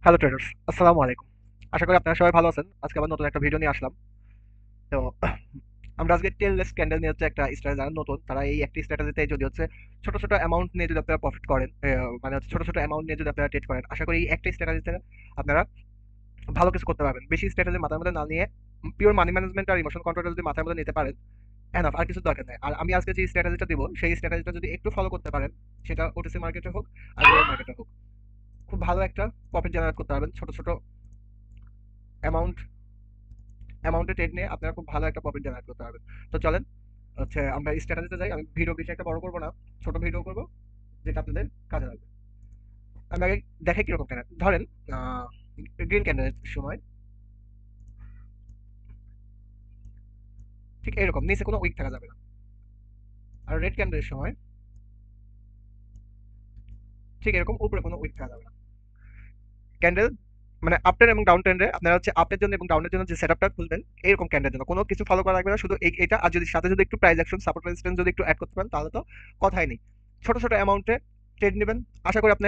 Hello traders, আসসালামু আলাইকুম। আশা করি আপনারা সবাই ভালো আছেন। আজকে আবার নতুন একটা ভিডিও নিয়ে আসলাম। তো আমরা আজকে টেললেস ক্যান্ডেল নিয়ে হচ্ছে একটা স্ট্র্যাটেজি, যারা নতুন তারা এই একটি স্ট্র্যাটেজিতে যদি হচ্ছে ছোট ছোট অ্যামাউন্ট নিয়ে যদি আপনারা প্রফিট করেন, মানে হচ্ছে ছোট ছোট অ্যামাউন্ট নিয়ে যদি আপনারা ট্রেড করেন, আশা করি এই একটা স্ট্র্যাটেজিতে আপনারা ভালো কিছু করতে পারবেন। বেশি স্ট্র্যাটেজি মাথার মধ্যে না নিয়ে পিওর মানি ম্যানেজমেন্ট আর ইমোশন কন্ট্রোলটা যদি মাথার মধ্যে নিতে পারেন, এনাফ, আর কিছু দরকার নেই। আর আমি আজকে যে স্ট্র্যাটেজিটা দিব সেই স্ট্র্যাটেজিটা যদি একটু ফলো করতে পারেন, সেটা ওটিসি মার্কেটে হোক আর গ্লোবাল মার্কেটে হোক, খুব ভালো একটা প্রফিট জেনারেট করতে পারবেন। ছোট ছোট অ্যামাউন্ট অ্যামাউন্টে ট্রেড নিয়ে আপনারা খুব ভালো একটা প্রফিট জেনারেট করতে পারবেন। তো চলেন হচ্ছে আমরা স্ট্র্যাটেজিতে যাই। আমি ভিডিও বেশি একটা বড় করবো না, ছোট ভিডিও করবো যেটা আপনাদের কাজে লাগবে। আমি আগে দেখাই কিরকম ক্যান্ডেল। ধরেন গ্রিন ক্যান্ডেলের সময় ঠিক এরকম নিচে কোনো উইক থাকা যাবে না। আর রেড ক্যান্ডেলের সময় ঠিক এরকম উপরে কোনো উইক থাকা যাবে না। ক্যান্ডেল মানে আপ ট্রেন্ড এবং ডাউন ট্রেন্ডে আপনারা হচ্ছে আপের জন্য এবং ডাউনের জন্য যে সেটআপটা খুঁজবেন এরকম ক্যান্ডেলের জন্য কোনো কিছু ফলো করা লাগবে না, শুধু এটা। আর যদি সাথে যদি একটু প্রাইস অ্যাকশন, সাপোর্ট, রেজিস্ট্যান্স যদি একটু অ্যাড করতে পারেন তাহলে তো কথাই নেই। ছোট ছোট অ্যামাউন্টে ট্রেড নেবেন, আশা করি আপনি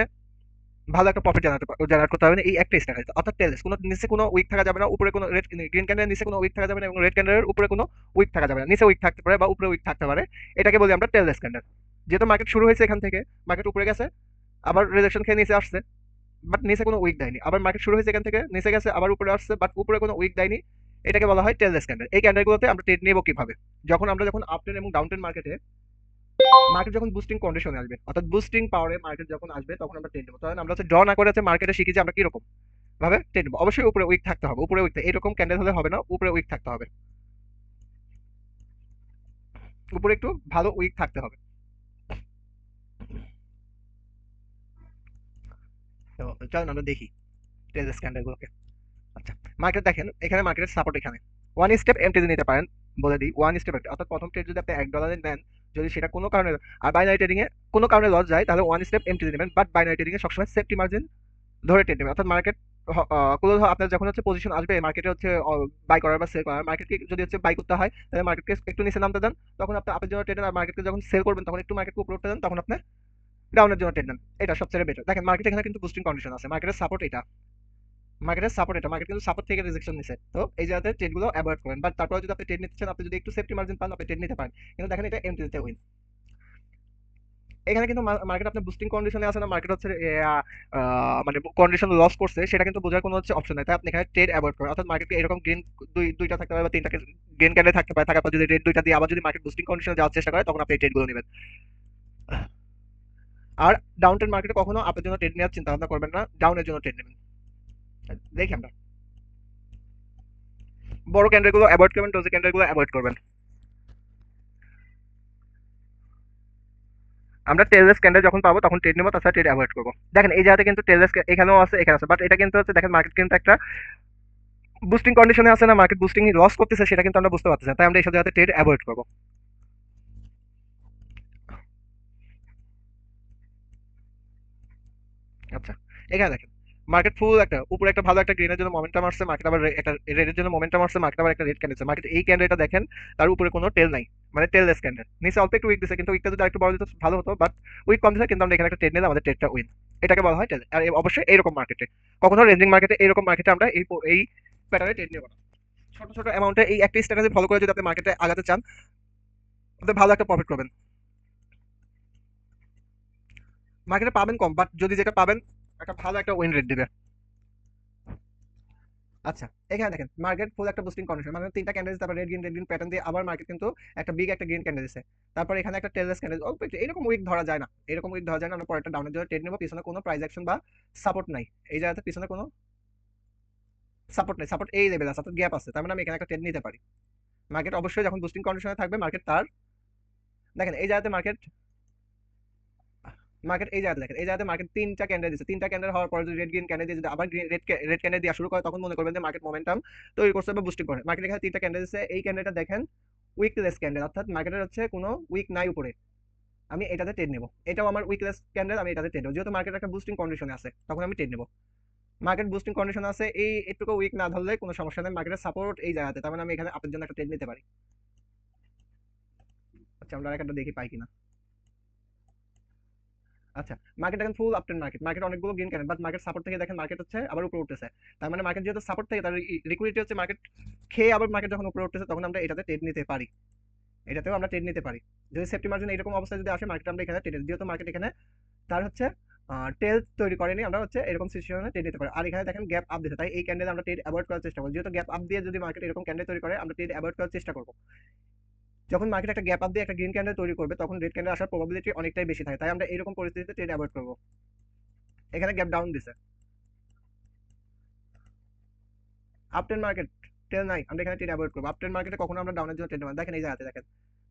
ভালো একটা প্রফিট জেনারেট করতে হবে। এই একটা স্ট্র্যাটেজি, অর্থাৎ টেলস, কোনো নিচে কোনো উইক থাকা যাবে না, উপরে কোনো রেড গ্রিন ক্যান্ডেলের নিচে কোনো উইক থাকা যাবে না এবং রেড ক্যান্ডেলের উপরে কোনো উইক থাকা যাবে না। নিচে উইক থাকতে পারে বা উপরে উইক থাকতে পারে, এটাকে বলি আমরা টেললেস ক্যান্ডেল। যেহেতু মার্কেট শুরু হয়েছে এখান থেকে, মার্কেট উপরে গেছে, আবার রিজেকশন খেয়ে নিচে আসছে, বাট নিচে কোনো উইক দেয়নি। আবার মার্কেট শুরু হয়েছে এখান থেকে, নিচে গেছে, আবার উপরে আসছে, বাট উপরে কোনো উইক দেয়নি। এটাকে বলা হয় টেললেস ক্যান্ডেল। এই ক্যান্ডেলগুলোতে আমরা ট্রেড নেব কিভাবে? যখন আপ ট্রেন্ড এবং ডাউন ট্রেন্ড মার্কেটে, মার্কেট যখন বুস্টিং কন্ডিশনে আসবে, অর্থাৎ বুস্টিং পাওয়ারে মার্কেট যখন আসবে, তখন আমরা ট্রেড নেবো। তখন আমরা হচ্ছে ড্র না করে হচ্ছে মার্কেটে শিখি যে আমরা কিরকম ভাবে ট্রেড নেবো। অবশ্যই উপরে উইক থাকতে হবে, উপরে উইক এরকম ক্যান্ডেল হলে হবে না, উপরে উইক থাকতে হবে, উপরে একটু ভালো উইক থাকতে হবে। তো চলুন আমরা দেখি টেললেস ক্যান্ডেলগুলোকে। আচ্ছা, মার্কেট দেখেন, এখানে মার্কেটের সাপোর্ট এখানে ওয়ান স্টেপ এমটিজি নিতে পারেন। বলে দিই, ওয়ান স্টেপ অর্থাৎ প্রথম ট্রেড যদি আপনি $1 নেন, যদি সেটা কোনো কারণে, আর বাইনারি ট্রেডিং এ কোনো কারণে লস যায়, তাহলে ওয়ান স্টেপ এমটিজি নেবেন। বাট বাইনারি ট্রেডিং এ সবসময় সেফটি মার্জিন ধরে ট্রেড নেবেন। অর্থাৎ মার্কেট ক্লোজ আপনার যখন হচ্ছে পজিশন আসবে মার্কেটে হচ্ছে বাই করার বা সেল করার, মার্কেটকে যদি হচ্ছে বাই করতে হয় তাহলে মার্কেটকে একটু নিচে নামতে দেন, তখন আপনি আপের জন্য ট্রেড নেন। আর মার্কেটকে যখন সেল করবেন তখন একটু মার্কেটকে উপরে উঠতে দেন, তখন আপনি ডাউনের জন্য ট্রেড নেন। এটা সবচেয়ে বেটার। দেখেন মার্কেট এখানে কিন্তু বুস্টিং কন্ডিশন আছে, মার্কেটের সাপোর্ট এটা, মার্কেট কিন্তু সাপোর্ট থেকে রিজেকশন নিছে। তো এই জায়গাতে ট্রেডগুলো অ্যাভয়েড করেন। বাট তারপরে যদি আপনি ট্রেড নিতে চান, আপনি যদি একটু সেফটি মার্জিন পান, আপনি ট্রেড নিতে পারেন। কিন্তু দেখেন এটা এমটিতে উইন। এখানে কিন্তু মার্কেট আপনার বুস্টিং কন্ডিশনে আছে না, মার্কেট হচ্ছে মানে কন্ডিশন লস করছে, সেটা কিন্তু বোঝার কোনো হচ্ছে অপশন নাই। তাই আপনি এখানে ট্রেড অ্যাভয়েড করেন। অর্থাৎ মার্কেটকে এরকম গ্রিন দুইটা থাকতে পারে বা তিনটা গ্রিন ক্যান্ডেল থাকতে পারে, থাকার পর যদি রেড দুইটা দিয়ে আবার যদি মার্কেট বুস্টিং কন্ডিশনে যাওয়ার চেষ্টা করে, তখন আপনি এই ট্রেডগুলো নেবেন। আর ডাউন ট্রেড মার্কেটে কখনো আপনার জন্য ট্রেড নেওয়ার চিন্তা ভাবনা করবেন না, ডাউনের জন্য ট্রেড নেবেন। দেখি আমরা বড় ক্যান্ডেলগুলো অ্যাভয়েড করবেন, ডোজি ক্যান্ডেলগুলো অ্যাভয়েড করবেন। আমরা টেললেস ক্যান্ডেল যখন পাবো তখন ট্রেড নেবো, তাছাড়া ট্রেড অ্যাভয়েড করবো। দেখেন এই জায়গাতে কিন্তু টেললেস এখানেও আছে, এখানে আছে, বাট এটা কিন্তু হচ্ছে দেখেন মার্কেট কিন্তু একটা বুস্টিং কন্ডিশনে আছে না, মার্কেট বুস্টিং লস করতেছে, সেটা কিন্তু আমরা বুঝতে পারতেছি না। তাই আমরা এইসব জায়গাতে ট্রেড অ্যাভয়েড করবো। আচ্ছা, এখানে দেখেন মার্কেট ফুল একটা উপরে একটা ভালো একটা গ্রিনের জন্য মোমেন্টাম আসছে, মার্কেট আবার একটা রেডের জন্য মোমেন্টাম আসছে, মার্কেট আবার একটা রেড ক্যান্ডেল। মার্কেট এই ক্যান্ডেলটা দেখেন, তার উপরে কোনো টেল নাই, মানে টেললেস ক্যান্ডেল। নিচে অল্প একটু উইক দিছে, কিন্তু উইকটা যদি আরেকটু বড় দিত ভালো হতো, বাট উইক কম দিছে, কিন্তু আমরা এখানে একটা ট্রেড নিলে আমাদের ট্রেডটা উইন। এটাকে বলা হয় টেল। আর অবশ্যই এইরকম মার্কেটে, কখনো রেঞ্জিং মার্কেটে, এইরকম মার্কেটে আমরা এই প্যাটার্নে ট্রেড নেব না। ছোট ছোট অ্যামাউন্টে এই একটা স্ট্র্যাটেজি ফলো করে যদি আপনি মার্কেটে আগাতে চান, আপনি ভালো একটা প্রফিট করবেন। মার্কেটে পাবেন কম, বাট যদি যেটা পাবেন একটা ভালো একটা উইন রেট দিবে। আচ্ছা, এখানে দেখেন মার্কেট ফুল একটা বুস্টিং কন্ডিশন, মানে তিনটা ক্যান্ডেল, তারপর রেড গ্রিন প্যাটার্ন দিয়ে আবার মার্কেট কিন্তু একটা বিগ একটা গ্রিন ক্যান্ডেল দিছে। তারপর এখানে একটা টেললেস ক্যান্ডেল, অল্প একটু এরকম উইক ধরা যায় না, এরকম উইক ধরা যায় না। আমরা পরেরটা ডাউনের জন্য ট্রেড নেবো, পিছনে কোনো প্রাইস অ্যাকশন বা সাপোর্ট নাই। এই জায়গাতে পিছনে কোনো সাপোর্ট নেই, সাপোর্ট এই লেভেল আছে, অর্থাৎ গ্যাপ আছে, তার মানে আমি এখানে একটা ট্রেড নিতে পারি। মার্কেট অবশ্যই যখন বুস্টিং কন্ডিশনে থাকবে, মার্কেট তার, দেখেন এই জায়গাতে মার্কেট, এই জায়গাতে দেখেন, এই জায়গাতে মার্কেট তিনটা ক্যান্ডেল দিচ্ছে, তিনটা ক্যান্ডেল হওয়ার পরে যদি রেড গ্রিন ক্যান্ডেল দিয়ে যদি আবার রেড ক্যান্ডেল দেওয়া শুরু করে, তখন মনে করবেন যে মার্কেট মোমেন্টাম তৈরি করছে বা বুস্টিং করে। মার্কেট এখানে তিনটা ক্যান্ডেল দিচ্ছে, এই ক্যান্ডেলটা দেখেন উইকলেস ক্যান্ডেল, অর্থাৎ মার্কেটের হচ্ছে কোনো উইক নাই উপরে, আমি এটাতে ট্রেড নেবো। এটাও আমার উইকলেস ক্যান্ডেল, আমি এটাতে ট্রেড নেবো। যেহেতু মার্কেট একটা বুস্টিং কন্ডিশনে আছে, তখন আমি ট্রেড নেবো। মার্কেট বুস্টিং কন্ডিশন আছে, এই একটুকু উইক না ধরলে কোনো সমস্যা নেই, মার্কেটের সাপোর্ট এই জায়গাতে, তার মানে আমি এখানে আপনার জন্য একটা ট্রেড নিতে পারি। আচ্ছা, আমরা একটা দেখি পাই কিনা। আচ্ছা, মার্কেট দেখেন ফুল আপট্রেন্ড মার্কেট, মার্কেট অনেকগুলো gain candle, but market support থেকে দেখেন মার্কেট হচ্ছে আবার উপরে উঠতেছে। তার মানে মার্কেট যেহেতু সাপোর্ট থেকে তার লিকুইডিটি হচ্ছে মার্কেট খেয়ে আবার মার্কেট যখন উপরে উঠতেছে তখন আমরা এটাতে ট্রেড নিতে পারি, এটাতেও আমরা ট্রেড নিতে পারি। যদি সেফটি মার্জিন এরকম অবস্থায় যদি আসে মার্কেট আমরা এখানে ট্রেড, যেহেতু মার্কেট এখানে তার হচ্ছে টেল তৈরি করেনি, আমরা হচ্ছে এরকম সিচুয়েশনে ট্রেড নিতে পারি। আর এখানে দেখেন গ্যাপ আপ দিতে, তাই এই ক্যান্ডেল আমরা ট্রেড অ্যাভয়েড করার চেষ্টা করব। যেহেতু গ্যাপ আপ দিয়ে যদি মার্কেট এরকম ক্যান্ডেল তৈরি করে আমরা ট্রেড অ্যাভয়েড করার চেষ্টা করব। যখন মার্কেট একটা গ্যাপ আপ দিয়ে একটা গ্রিন ক্যান্ডেল তৈরি করবে তখন রেড ক্যান্ডেল আসার প্রবাবিলিটি অনেকটাই বেশি থাকে, তাই আমরা এরকম পরিস্থিতিতে ট্রেড অ্যাভয়েড করব। এখানে গ্যাপ ডাউন দিছে, আপট্রেন্ড মার্কেট টেল নাই, আমরা এখানে ট্রেড অ্যাভয়েড করব। আপট্রেন্ড মার্কেটে কখনো আমরা ডাউনের জন্য ট্রেড নেব না। দেখেন এই জায়গাতে দেখেন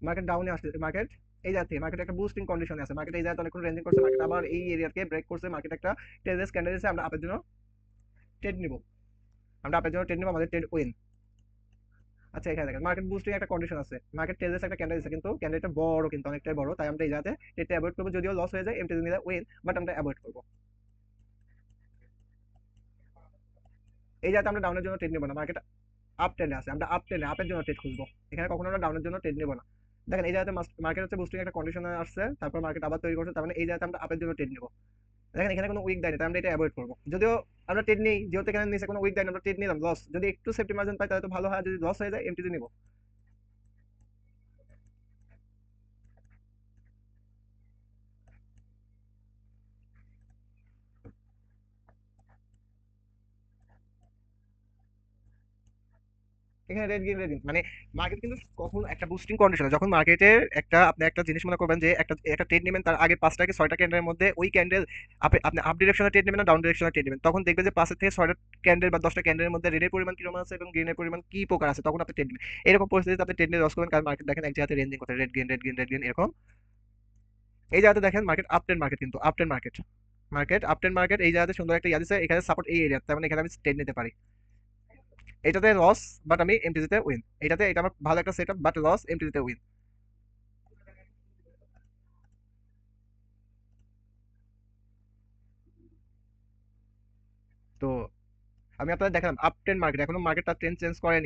মার্কেট ডাউনে আসছে, মার্কেট এই জায়গা থেকে মার্কেট একটা বুস্টিং কন্ডিশনে আছে, মার্কেট এই জায়গাতে অনেকক্ষণ রেঞ্জিং করছে, মার্কেট আবার এই এরিয়াকে ব্রেক করছে, মার্কেট একটা টেললেস ক্যান্ডেল দিয়েছে, আমরা আপের জন্য ট্রেড নিব, আমরা আপের জন্য ট্রেড নিব, আমাদের ট্রেড উইন। আচ্ছা এখানে দেখেন মার্কেট বুস্টিং একটা কন্ডিশন আছে, মার্কেট টেললেস একটা ক্যান্ডেল দিচ্ছে, কিন্তু ক্যান্ডেলটা বড়, কিন্তু অনেকটাই বড়, তাই আমরা এই জায়গাতে ট্রেডটা অ্যাভয়েড করবো। যদিও লস হয়ে যায় এমটি নিলে উইন, বাট আমরা অ্যাভয়েড করবো। এই জায়গাতে আমরা ডাউনের জন্য ট্রেড নেব না, মার্কেট আপ ট্রেন্ডে আছে, আমরা আপ ট্রেন্ডে আপের জন্য ট্রেড খুঁজবো, এখানে কখনো আমরা ডাউনের জন্য ট্রেড নেব না। দেখেন এই জায়গাতে মার্কেট হচ্ছে বুস্টিং একটা কন্ডিশনে আসছে, তারপর মার্কেট আবার তৈরি করছে, তার মানে এই জায়গাতে আমরা আপের জন্য ট্রেড নেব। দেখেন এখানে কোনো উইক দেয়নি, তাই আমরা এটা অ্যাভয়েড করবো। যদিও আমরা ট্রেড নেই, যেহেতু এখানে নিচে কোনো উইক দেয়নি আমরা ট্রেড নিলাম, লস যদি একটু সেফটি মার্জিন পাই তাহলে তো ভালো হয়, যদি লস হয়ে যায় এমটিতে নিব। এখানে রেড গেইন মানে মার্কেট কিন্তু কখন একটা বুস্টিং কন্ডিশনে, যখন মার্কেটের একটা আপনি একটা জিনিস মনে করবেন যে একটা একটা ট্রেড নেবেন, তার আগে 5টা থেকে 6টা ক্যান্ডেলের মধ্যে ওই ক্যান্ডেল আপনি আপ ডিরেকশনে ট্রেড নেবেন না ডাউন ডিরেকশনে ট্রেড নেবেন, তখন দেখবেন যে 5 থেকে 6টা ক্যান্ডেল বা 10টা ক্যান্ডেলের মধ্যে রেডের পরিমাণ কিরকম আছে এবং গ্রিনের পরিমাণ কি প্রকার আছে, তখন আপনি ট্রেড নেবেন। এরকম পরিস্থিতিতে আপনি ট্রেড নিয়ে লস করবেন, কারণ মার্কেট দেখেন এক জায়গাতে রেঞ্জিং করতে রেড গেইন এরকম। এই জায়গাতে দেখেন মার্কেট আপ ট্রেন্ড মার্কেট, কিন্তু up trend market, market up trend market এই জায়গাতে সুন্দর একটা ইয়া দিছে, এখানে সাপোর্ট এই এরিয়া, তার মানে এখানে আমি ট্রেড নিতে পারি। এটাতে লস, বাট আমি এমটিজিতে উইন। এটাতে এটা আমার ভালো একটা সেটআপ, বাট লস, এমটিজিতে উইন। তো আমি আপনাদের দেখালাম আপ ট্রেন্ড মার্কেট, এখনো মার্কেটটা ট্রেন্ড চেঞ্জ করেনি।